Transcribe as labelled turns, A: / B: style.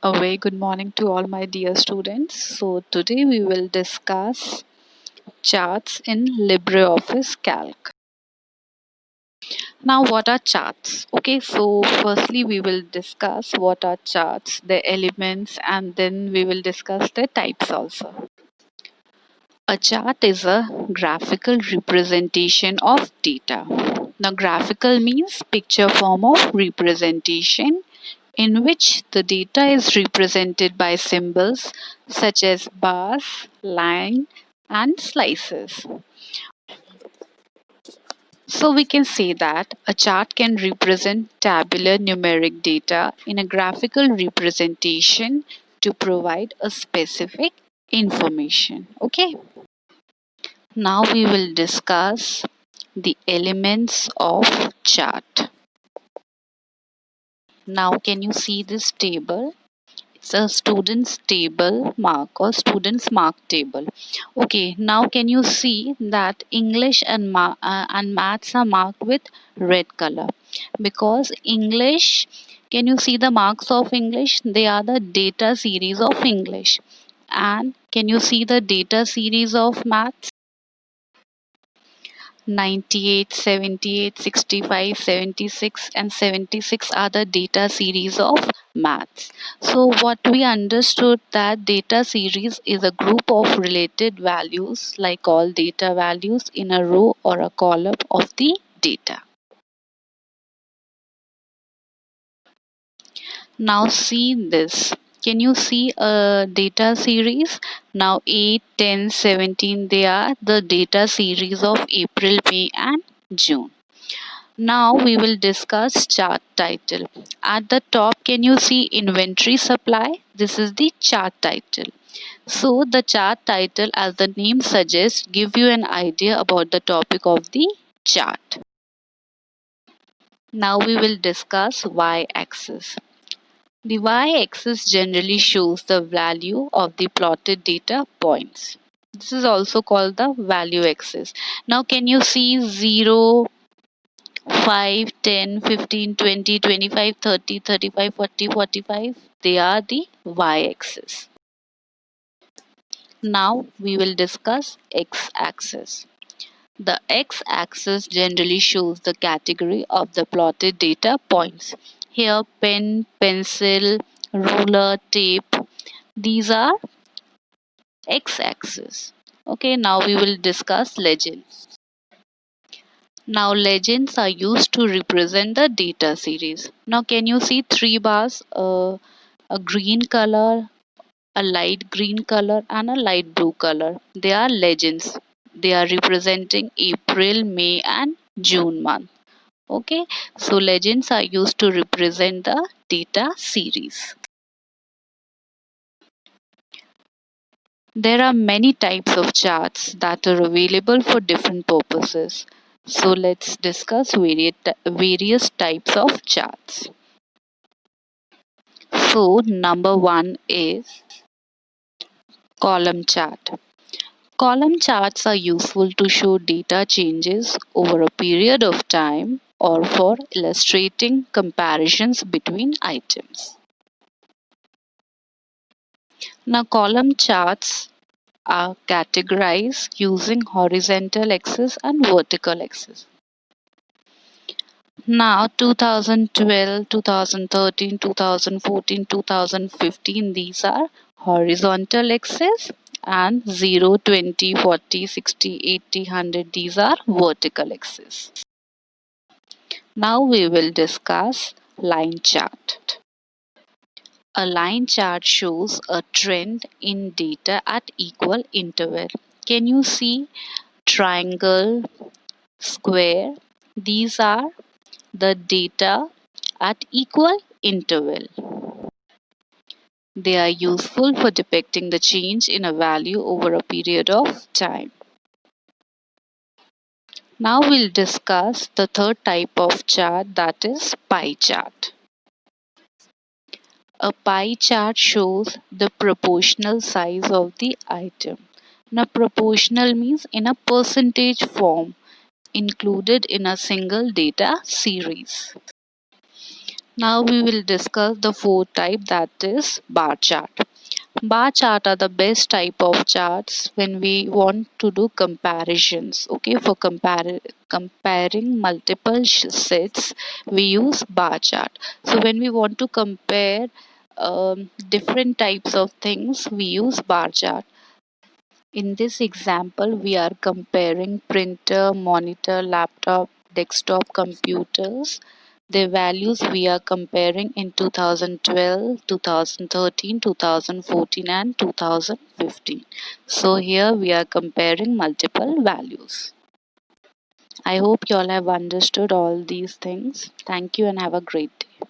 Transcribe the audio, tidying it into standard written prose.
A: A very good morning to all my dear students. So today we will discuss charts in LibreOffice Calc. Now what are charts? Okay, so firstly we will discuss what are charts, their elements, and then we will discuss their types also. A chart is a graphical representation of data. Now graphical means picture form of representation in which the data is represented by symbols such as bars, line, and slices. So we can say that a chart can represent tabular numeric data in a graphical representation to provide a specific information. Okay. Now we will discuss the elements of chart. Now can you see this table? It's a student's table mark or student's mark table. Okay, now can you see that English and maths are marked with red color? Because English, can you see the marks of English? They are the data series of English. And can you see the data series of maths? 98, 78, 65, 76, and 76 are the data series of maths. So what we understood that data series is a group of related values like all data values in a row or a column of the data. Now see this. Can you see a data series? Now 8, 10, 17, they are the data series of April, May and June. Now we will discuss chart title. At the top, can you see inventory supply? This is the chart title. So the chart title, as the name suggests, give you an idea about the topic of the chart. Now we will discuss y-axis. The y-axis generally shows the value of the plotted data points. This is also called the value axis. Now can you see 0, 5, 10, 15, 20, 25, 30, 35, 40, 45. They are the y-axis. Now we will discuss x-axis. The x-axis generally shows the category of the plotted data points. Here pen, pencil, ruler, tape. These are x-axis. Okay, now we will discuss legends. Now legends are used to represent the data series. Now can you see three bars, a green color, a light green color and a light blue color. They are legends. They are representing April, May and June month. Okay, so legends are used to represent the data series. There are many types of charts that are available for different purposes. So let's discuss various types of charts. So number one is column chart. Column charts are useful to show data changes over a period of time or for illustrating comparisons between items. Now column charts are categorized using horizontal axis and vertical axis. Now 2012, 2013, 2014, 2015, these are horizontal axis, and 0, 20, 40, 60, 80, 100, these are vertical axis. Now we will discuss line chart. A line chart shows a trend in data at equal interval. Can you see triangle, square? These are the data at equal interval. They are useful for depicting the change in a value over a period of time. Now we'll discuss the third type of chart, that is pie chart. A pie chart shows the proportional size of the item. Now proportional means in a percentage form included in a single data series. Now we will discuss the fourth type, that is bar chart. Bar chart are the best type of charts when we want to do comparisons. Okay, for comparing multiple sets, we use bar chart. So when we want to compare different types of things, we use bar chart. In this example, we are comparing printer, monitor, laptop, desktop computers. The values we are comparing in 2012, 2013, 2014 and 2015. So here we are comparing multiple values. I hope you all have understood all these things. Thank you and have a great day.